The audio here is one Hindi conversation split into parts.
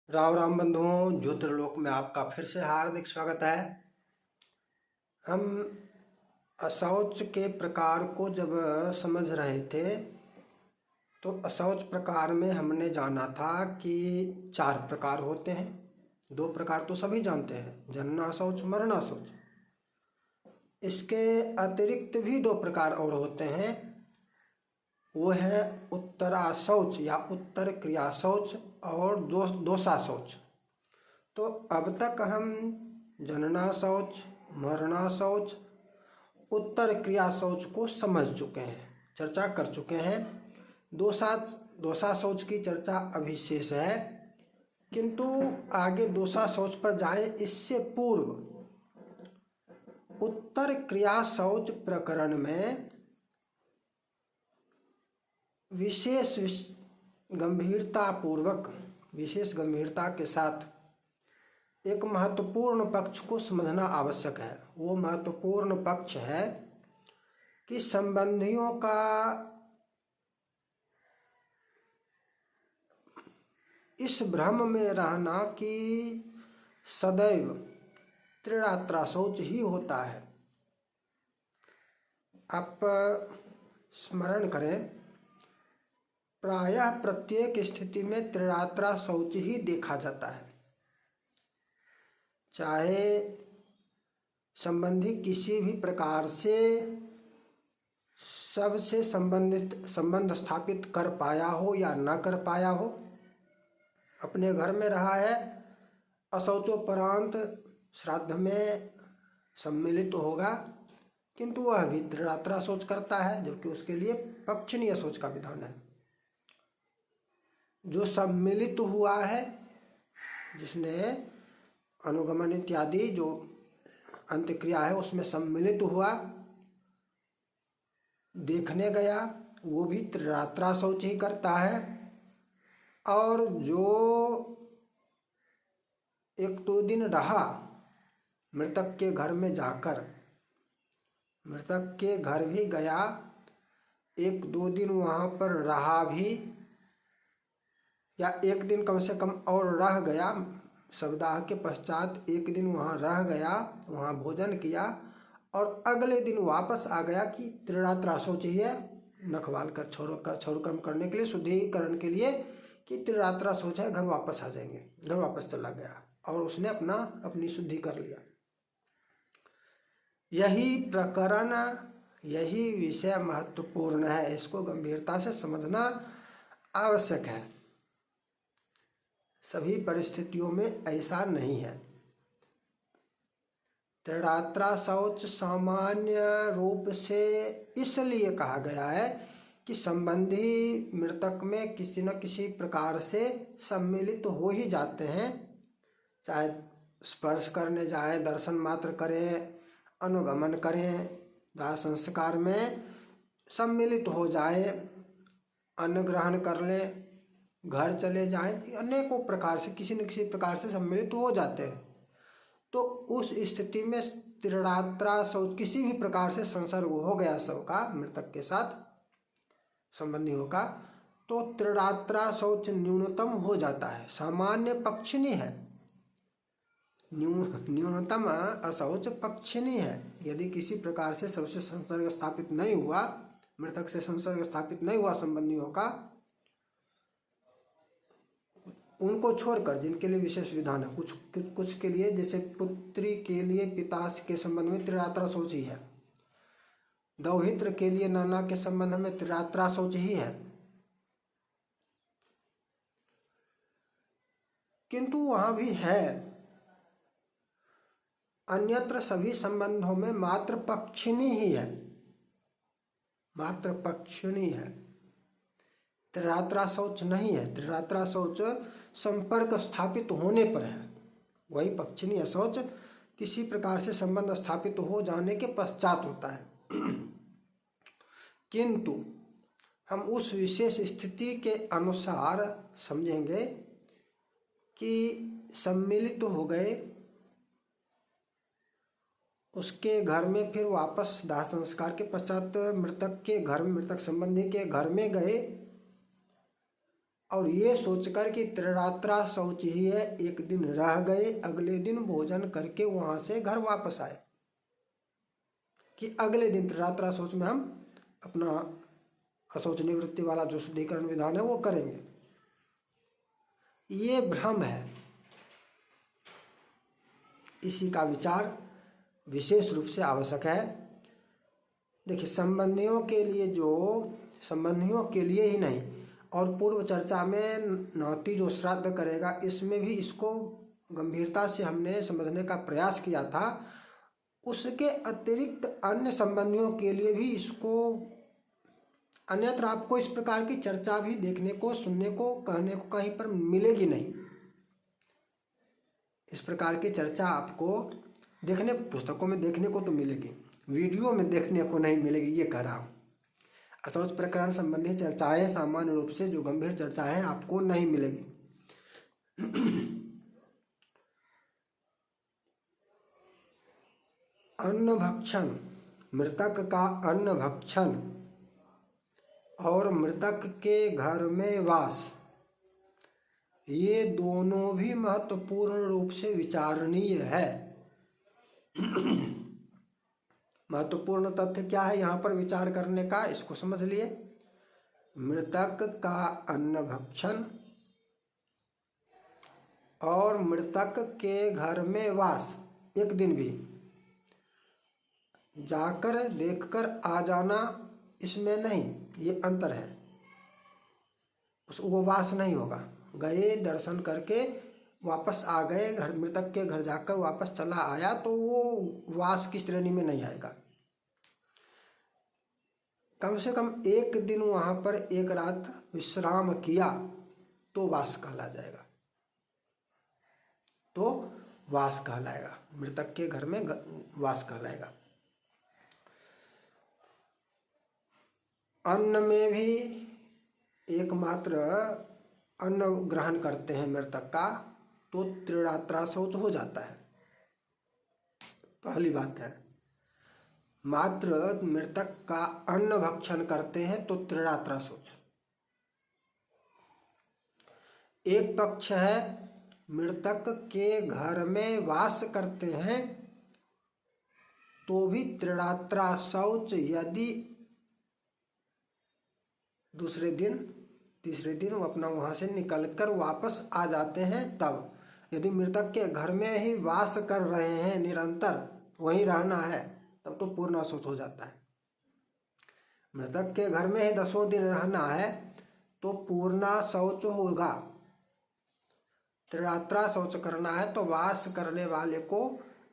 राम राम बंधुओं, ज्योतिर्लोक में आपका फिर से हार्दिक स्वागत है। हम अशौच के प्रकार को जब समझ रहे थे तो अशौच प्रकार में हमने जाना था कि 4 प्रकार होते हैं। 2 प्रकार तो सभी जानते हैं, जनना शौच मरना शौच। इसके अतिरिक्त भी 2 प्रकार और होते हैं, वो है उत्तरा शौच या उत्तर क्रिया शौच और दोषा शौच। तो अब तक हम जनना शौच, मरना शौच, उत्तर क्रिया शौच को समझ चुके हैं, चर्चा कर चुके हैं। दोषा शौच की चर्चा अभी शेष है, किंतु आगे दोषा शौच पर जाए इससे पूर्व उत्तर क्रिया शौच प्रकरण में विशेष गंभीरता के साथ एक महत्वपूर्ण पक्ष को समझना आवश्यक है। वो महत्वपूर्ण पक्ष है कि संबंधियों का इस भ्रम में रहना कि सदैव त्रिरात्रा शौच ही होता है। आप स्मरण करें, प्रायः प्रत्येक स्थिति में त्रिरात्रा शौच ही देखा जाता है। चाहे संबंधी किसी भी प्रकार से सबसे संबंध स्थापित कर पाया हो या न कर पाया हो, अपने घर में रहा है, अशौचोपरांत श्राद्ध में सम्मिलित होगा, किंतु वह भी त्रिरात्रा शौच करता है, जबकि उसके लिए पक्षनीय शौच का विधान है। जो सम्मिलित हुआ है, जिसने अनुगमन इत्यादि जो अंत्यक्रिया है उसमें सम्मिलित हुआ, देखने गया, वो भी त्रिरात्रा शौच ही करता है। और जो 1-2 दिन रहा मृतक के घर में जाकर, मृतक के घर भी गया, 1-2 दिन वहाँ पर रहा भी, या 1 दिन कम से कम और रह गया, शवदाह के पश्चात 1 दिन वहाँ रह गया, वहाँ भोजन किया और अगले दिन वापस आ गया कि त्रिरात्रा शौच ही है, नखवाल कर क्षौरकर्म करने के लिए, शुद्धिकरण के लिए, कि त्रिरात्रा शौच है, घर वापस आ जाएंगे, घर वापस चला गया और उसने अपनी शुद्धि कर लिया। यही प्रकरण, यही विषय महत्वपूर्ण है, इसको गंभीरता से समझना आवश्यक है। सभी परिस्थितियों में ऐसा नहीं है। त्रिरात्रा शौच सामान्य रूप से इसलिए कहा गया है कि संबंधी मृतक में किसी न किसी प्रकार से सम्मिलित हो ही जाते हैं, चाहे स्पर्श करने जाए, दर्शन मात्र करें, अनुगमन करें, दाह संस्कार में सम्मिलित हो जाए, अन्न ग्रहण कर लें, घर चले जाएं, अनेकों प्रकार से किसी न किसी प्रकार से सम्मिलित हो जाते हैं। तो उस स्थिति में त्रिरात्रा शौच, किसी भी प्रकार से संसर्ग हो गया सबका, मृतक के साथ संबंधियों का, तो त्रिरात्रा शौच न्यूनतम हो जाता है, सामान्य पक्षिणी है, न्यूनतम अशौच पक्षिणी है। यदि किसी प्रकार से सबसे संसर्ग स्थापित नहीं हुआ, मृतक से संसर्ग स्थापित नहीं हुआ संबंधियों का, उनको छोड़कर जिनके लिए विशेष विधान है, कुछ के लिए, जैसे पुत्री के लिए पिता के संबंध में त्रिरात्रा शौच ही है, दौहित्र के लिए नाना के संबंध में त्रिरात्रा शौच ही है, किंतु वहां भी है। अन्यत्र सभी संबंधों में मात्र पक्षिणी ही है, मात्र पक्षिणी है, त्रिरात्रा शौच नहीं है। त्रिरात्रा शौच संपर्क स्थापित होने पर है, वही पक्षिणी शौच किसी प्रकार से संबंध स्थापित हो जाने के पश्चात होता है। किंतु हम उस विशेष स्थिति के अनुसार समझेंगे कि सम्मिलित हो गए, उसके घर में फिर वापस दाह संस्कार के पश्चात मृतक के घर में, मृतक संबंधी के घर में गए और ये सोचकर कि त्रिरात्रा शौच ही है, एक दिन रह गए, अगले दिन भोजन करके वहां से घर वापस आए। कि अगले दिन त्रिरात्रा शौच में हम अपना अशौच निवृत्ति वाला जो शुद्धिकरण विधान है वो करेंगे। ये भ्रम है, इसी का विचार विशेष रूप से आवश्यक है। देखिए, संबंधियों के लिए ही नहीं, और पूर्व चर्चा में नाती जो श्राद्ध करेगा इसमें भी इसको गंभीरता से हमने समझने का प्रयास किया था। उसके अतिरिक्त अन्य संबंधियों के लिए भी इसको, अन्यत्र आपको इस प्रकार की चर्चा भी देखने को, सुनने को, कहने को कहीं पर मिलेगी नहीं। इस प्रकार की चर्चा आपको पुस्तकों में देखने को तो मिलेगी, वीडियो में देखने को नहीं मिलेगी, ये कह रहा हूँ। अशौच प्रकरण संबंधी चर्चाएं सामान्य रूप से जो गंभीर चर्चा है आपको नहीं मिलेगी। अन्न भक्षण, मृतक का अन्न भक्षण और मृतक के घर में वास, ये दोनों भी महत्वपूर्ण रूप से विचारणीय है। महत्वपूर्ण तथ्य क्या है यहाँ पर विचार करने का, इसको समझ लिए। मृतक का अन्न भक्षण और मृतक के घर में वास, एक दिन भी जाकर देखकर आ जाना, इसमें नहीं, ये अंतर है। वो वास नहीं होगा, गए दर्शन करके वापस आ गए, घर मृतक के घर जाकर वापस चला आया तो वो वास की श्रेणी में नहीं आएगा। कम से कम एक दिन वहां पर एक रात विश्राम किया तो वास कहला जाएगा, तो वास कहलाएगा, मृतक के घर में वास कहलाएगा। अन्न में भी एकमात्र अन्न ग्रहण करते हैं मृतक का तो त्रिरात्रा शौच हो जाता है। पहली बात है, मात्र मृतक का अन्न भक्षण करते हैं तो त्रिरात्रा शौच। एक पक्ष है मृतक के घर में वास करते हैं तो भी त्रिरात्रा शौच, यदि दूसरे दिन तीसरे दिन वो अपना वहां से निकलकर वापस आ जाते हैं तब। यदि मृतक के घर में ही वास कर रहे हैं, निरंतर वहीं रहना है, तब तो पूर्ण अशौच हो जाता है। मृतक के घर में ही 10 दिन रहना है तो पूर्ण शौच होगा। त्रिरात्रा शौच करना है तो वास करने वाले को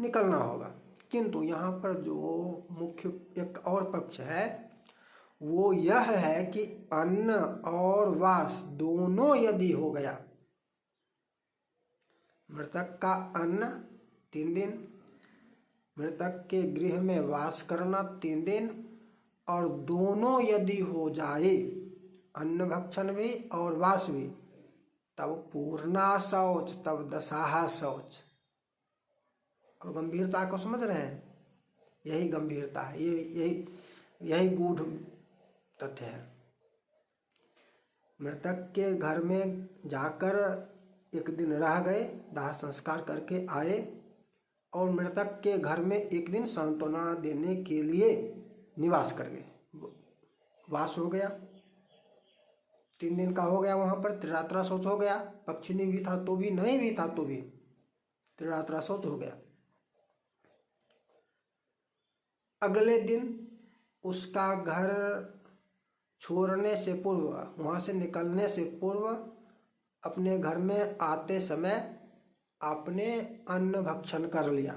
निकलना होगा। किंतु यहाँ पर जो मुख्य एक और पक्ष है वो यह है कि अन्न और वास दोनों यदि हो गया, मृतक का अन्न 3 दिन, मृतक के गृह में वास करना 3 दिन, और दोनों यदि हो जाए, अन्न भक्षण भी और वास भी, तब पूर्णा शौच, तब दशाहा शौच। और गंभीरता को समझ रहे हैं, यही गंभीरता है, यही गूढ़ तथ्य है। मृतक के घर में जाकर एक दिन रह गए, दाह संस्कार करके आए, और मृतक के घर में एक दिन सांत्वना देने के लिए निवास कर गए, वास हो गया, 3 दिन का हो गया, वहां पर त्रिरात्रा शौच हो गया। पक्षिणी भी था तो भी, नहीं भी था तो भी त्रिरात्रा शौच हो गया। अगले दिन उसका घर छोड़ने से पूर्व, वहां से निकलने से पूर्व, अपने घर में आते समय आपने अन्न भक्षण कर लिया,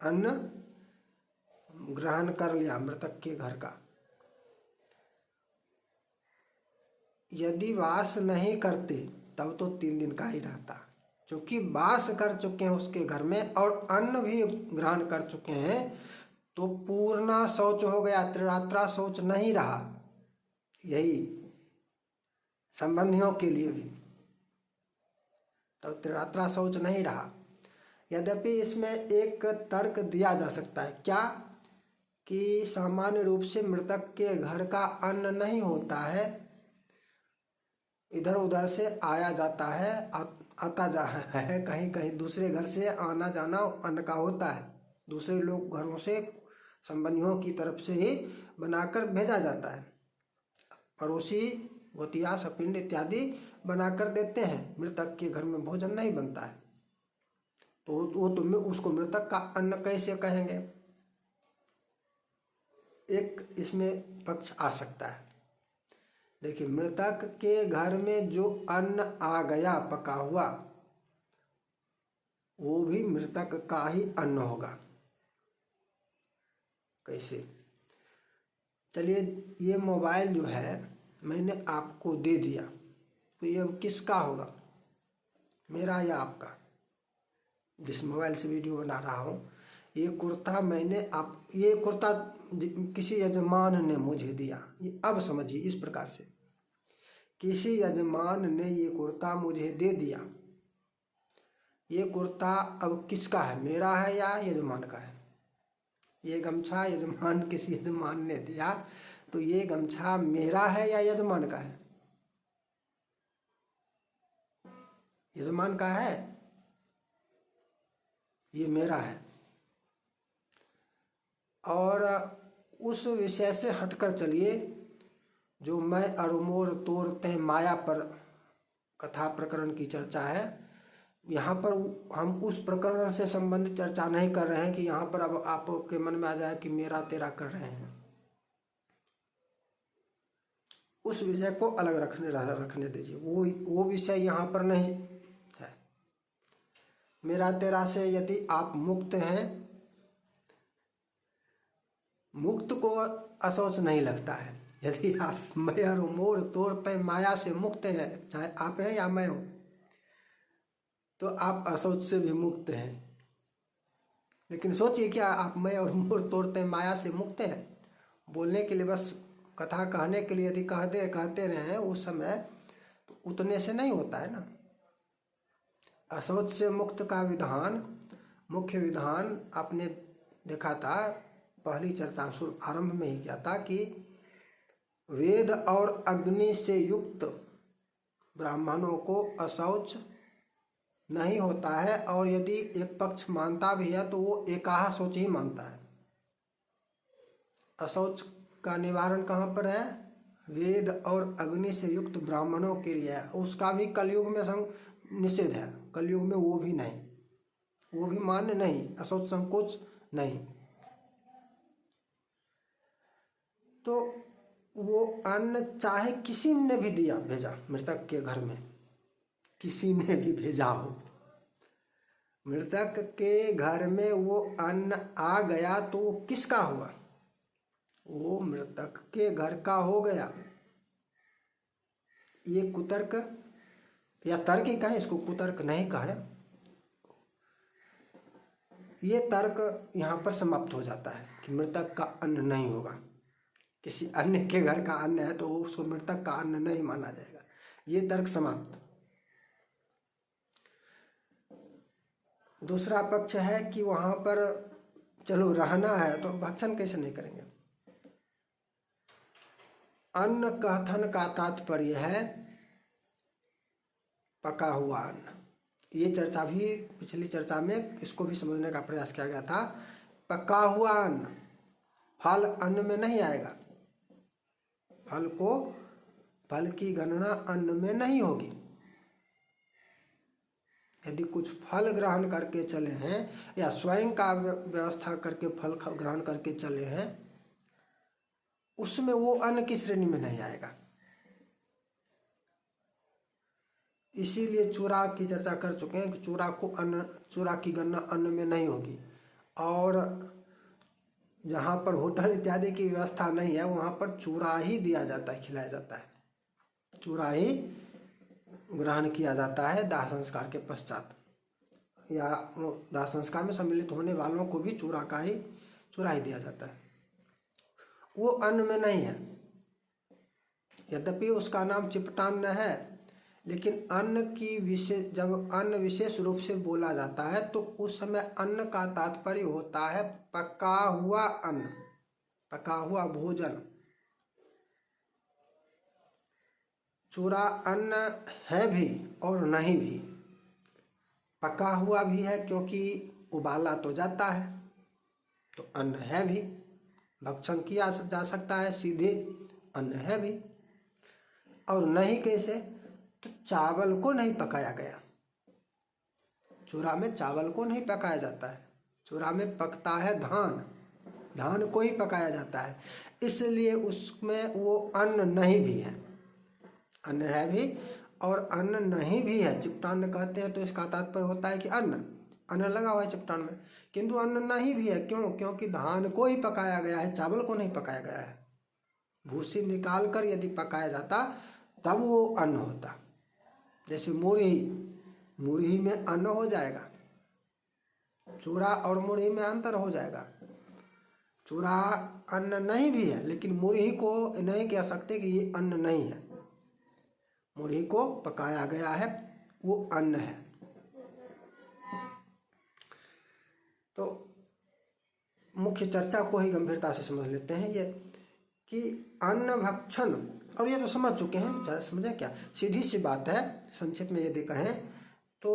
अन्न ग्रहण कर लिया मृतक के घर का। यदि वास नहीं करते तब तो 3 दिन का ही रहता, क्योंकि वास कर चुके हैं उसके घर में और अन्न भी ग्रहण कर चुके हैं तो पूर्ण शौच हो गया, त्रिरात्रा शौच नहीं रहा। यही संबंधियों के लिए भी तो त्रिरात्रा शौच नहीं रहा। यद्यपि इसमें एक तर्क दिया जा सकता है, क्या कि सामान्य रूप से मृतक के घर का अन्न नहीं होता है, इधर उधर से आया जाता है, आता जा है, कहीं कहीं दूसरे घर से आना जाना अन्न का होता है। दूसरे लोग घरों से संबंधियों की तरफ से ही बनाकर भेजा जाता है। पड़ोसी गोतिया सपिंड इत्यादि बनाकर देते हैं। मृतक के घर में भोजन नहीं बनता है, तो वो तुम्हें उसको मृतक का अन्न कैसे कहेंगे? एक इसमें पक्ष आ सकता है। देखिए, मृतक के घर में जो अन्न आ गया पका हुआ, वो भी मृतक का ही अन्न होगा। कैसे? चलिए, ये मोबाइल जो है मैंने आपको दे दिया, तो ये अब किसका होगा, मेरा या आपका? जिस मोबाइल से वीडियो बना रहा हूँ, ये कुर्ता ये कुर्ता किसी यजमान ने मुझे दिया। ये अब समझिए, इस प्रकार से किसी यजमान ने ये कुर्ता मुझे दे दिया। ये कुर्ता अब किसका है, मेरा है या यजमान का है? ये गमछा किसी यजमान ने दिया, तो ये गमछा मेरा है या यजमान का है? यजमान का है, ये मेरा है। और उस विषय से हटकर चलिए, जो मैं अरुमोर तोरते माया पर कथा प्रकरण की चर्चा है। यहाँ पर हम उस प्रकरण से संबंधित चर्चा नहीं कर रहे हैं कि यहाँ पर अब आपके मन में आ जाए कि मेरा तेरा कर रहे हैं। उस विषय को अलग रखने दीजिए, वो विषय यहाँ पर नहीं है। मेरा तेरा से यदि आप मुक्त हैं, मुक्त को असोच नहीं लगता है। यदि आप मैं और मोर तोड़ पे माया से मुक्त हैं, चाहे आप हैं या मैं हूं, तो आप असोच से भी मुक्त हैं। लेकिन सोचिए, क्या आप मैं और मोर तोड़ते माया से मुक्त हैं? बोलने के लिए, बस कथा कहने के लिए यदि कहते रहे उस समय, तो उतने से नहीं होता है ना। असोच से मुक्त का विधान, मुख्य विधान आपने देखा था, पहली चर्चा आरंभ में ही किया था कि वेद और अग्नि से युक्त ब्राह्मणों को अशौच नहीं होता है, और यदि एक पक्ष मानता भी है तो वो एकाहा शौच ही मानता है। अशौच का निवारण कहाँ पर है? वेद और अग्नि से युक्त ब्राह्मणों के लिए है। उसका भी कलयुग में निषेध है। कलयुग में वो भी नहीं, वो भी मान्य नहीं, अशौच संकोच नहीं। तो वो अन्न चाहे किसी ने भी दिया भेजा मृतक के घर में, किसी ने भी भेजा हो, मृतक के घर में वो अन्न आ गया, तो वो किसका हुआ? वो मृतक के घर का हो गया। ये कुतर्क या तर्क ही कहें, इसको कुतर्क नहीं कहें, ये तर्क यहाँ पर समाप्त हो जाता है कि मृतक का अन्न नहीं होगा। किसी अन्य के घर का अन्न है तो उसको मृतक का अन्न नहीं माना जाएगा। ये तर्क समाप्त। दूसरा पक्ष है कि वहां पर चलो रहना है तो भक्षण कैसे नहीं करेंगे। अन्न कथन का तात्पर्य है पका हुआ अन्न। ये चर्चा भी पिछली चर्चा में इसको भी समझने का प्रयास किया गया था। पका हुआ अन्न, फल अन्न में नहीं आएगा। फल की गणना अन्न में नहीं होगी। यदि कुछ फल ग्रहण करके चले हैं या स्वयं का व्यवस्था करके फल ग्रहण करके चले हैं, उसमें वो अन्न की श्रेणी में नहीं आएगा। इसीलिए चूरा की चर्चा कर चुके हैं कि चूरा की गणना अन्न में नहीं होगी। और जहाँ पर होटल इत्यादि की व्यवस्था नहीं है, वहाँ पर चूरा ही दिया जाता है, खिलाया जाता है। चूरा ही ग्रहण किया जाता है दाह संस्कार के पश्चात, या दाह संस्कार में सम्मिलित होने वालों को भी चूरा ही दिया जाता है। वो अन्न में नहीं है। यद्यपि उसका नाम चिपटान्न है, लेकिन जब अन्न विशेष रूप से बोला जाता है तो उस समय अन्न का तात्पर्य होता है पका हुआ अन्न। पका हुआ भोजन। चूरा अन्न है भी और नहीं भी। पका हुआ भी है क्योंकि उबाला तो जाता है, तो अन्न है भी, भक्षण किया जा सकता है, सीधे अन्न है भी। और नहीं कैसे? तो चावल को नहीं पकाया गया। चूरा में चावल को नहीं पकाया जाता है, चूरा में पकता है धान, धान को ही पकाया जाता है, इसलिए उसमें वो अन्न नहीं भी है। अन्न है भी और अन्न नहीं भी है। चिपटान कहते हैं तो इसका तात्पर्य होता है कि अन्न लगा हुआ है चिपटान में, किंतु अन्न नहीं भी है। क्यों? क्योंकि धान को ही पकाया गया है, चावल को नहीं पकाया गया है। भूसी निकाल कर यदि पकाया जाता तब वो अन्न होता। जैसे मुरही में अन्न हो जाएगा, चूरा और मुरही में अंतर हो जाएगा। चूरा अन्न नहीं भी है, लेकिन मुरही को नहीं कह सकते कि ये अन्न नहीं है। मुरही को पकाया गया है, वो अन्न है। तो मुख्य चर्चा को ही गंभीरता से समझ लेते हैं ये कि अन्न भक्षण, और ये तो समझ चुके हैं, ज़्यादा समझें क्या, सीधी सी बात है। संक्षेप में यदि कहें तो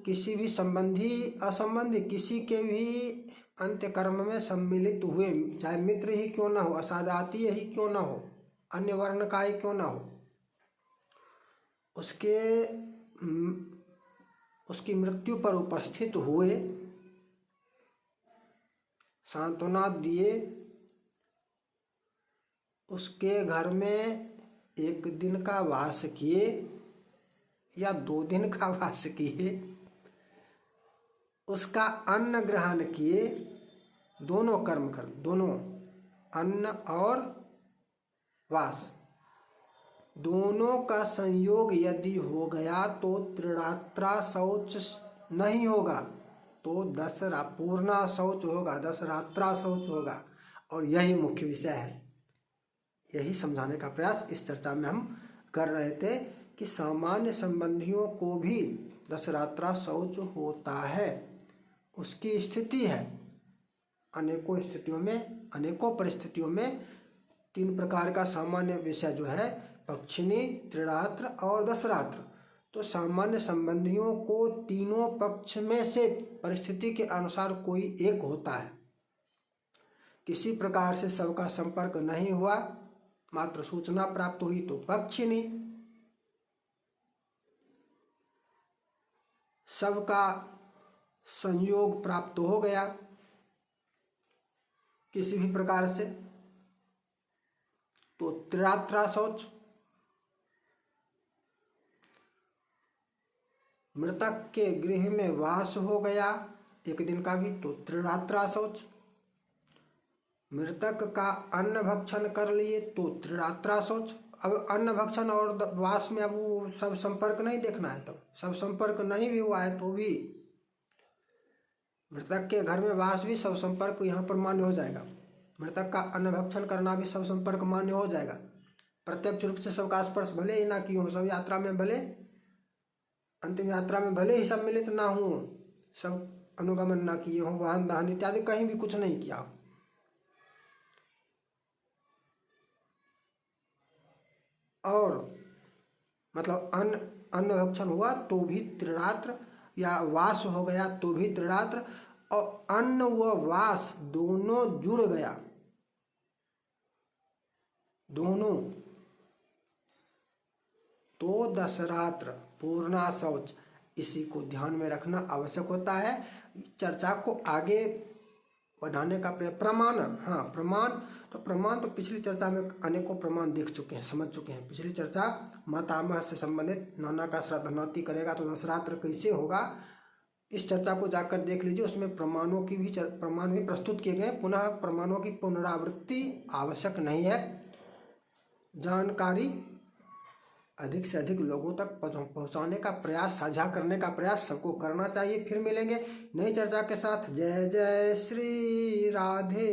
किसी भी संबंधी असंबंधी किसी के भी अंत्य कर्म में सम्मिलित हुए, चाहे मित्र ही क्यों ना हो, असाजातीय ही क्यों ना हो, अन्य वर्ण का ही क्यों ना हो, उसकी मृत्यु पर उपस्थित हुए, सांत्वना दिए, उसके घर में 1 दिन का वास किए या 2 दिन का वास किए, उसका अन्न ग्रहण किए, दोनों कर्म कर, दोनों अन्न और वास दोनों का संयोग यदि हो गया तो त्रिरात्रा शौच नहीं होगा, तो 10 पूर्णा शौच होगा, 10 रात्रा शौच होगा। और यही मुख्य विषय है, यही समझाने का प्रयास इस चर्चा में हम कर रहे थे कि सामान्य संबंधियों को भी 10 रात्रा शौच होता है। उसकी स्थिति है, अनेकों स्थितियों में, अनेकों परिस्थितियों में 3 प्रकार का सामान्य विषय जो है, पक्षिणी, त्रिरात्र और 10 रात्र। तो सामान्य संबंधियों को तीनों पक्ष में से परिस्थिति के अनुसार कोई एक होता है। किसी प्रकार से सबका संपर्क नहीं हुआ, मात्र सूचना प्राप्त हुई तो पक्षिणी, सबका संयोग प्राप्त हो गया किसी भी प्रकार से तो त्रिरात्रा शौच, मृतक के गृह में वास हो गया 1 दिन का भी तो त्रिरात्रा शौच, मृतक का अन्न भक्षण कर लिए तो त्रिरात्रा शौच। अब अन्न भक्षण और वास में अब वो सब संपर्क नहीं देखना है, तब सब संपर्क नहीं भी हुआ है तो भी मृतक के घर में वास भी सब संपर्क यहाँ पर मान्य हो जाएगा। मृतक का अन्न भक्षण करना भी सब संपर्क मान्य हो जाएगा। प्रत्यक्ष रूप से सबका स्पर्श भले ही ना किए हो, सब यात्रा में भले, अंतिम यात्रा में भले ही सम्मिलित ना हो, सब अनुगमन ना किए हों, वाहन दाहन इत्यादि कहीं भी कुछ नहीं किया हो, और मतलब अन्न भक्षण हुआ तो भी त्रिरात्र, या वास हो गया तो भी त्रिरात्र, और अन्न व वास दोनों जुड़ गया, दोनों तो 10 रात्र पूर्णा शौच। इसी को ध्यान में रखना आवश्यक होता है। चर्चा को आगे बढ़ाने का प्रमाण, हाँ प्रमाण तो पिछली चर्चा में अनेकों प्रमाण देख चुके हैं, समझ चुके हैं। पिछली चर्चा मातामह से संबंधित, नाना का श्राद्धनाति करेगा तो 10 रात्र कैसे होगा, इस चर्चा को जाकर देख लीजिए। उसमें प्रमाणों की भी प्रमाण भी प्रस्तुत किए गए। पुनः प्रमाणों की पुनरावृत्ति आवश्यक नहीं है। जानकारी अधिक से अधिक लोगों तक पहुंचाने का प्रयास, साझा करने का प्रयास सबको करना चाहिए। फिर मिलेंगे नई चर्चा के साथ। जय जय श्री राधे।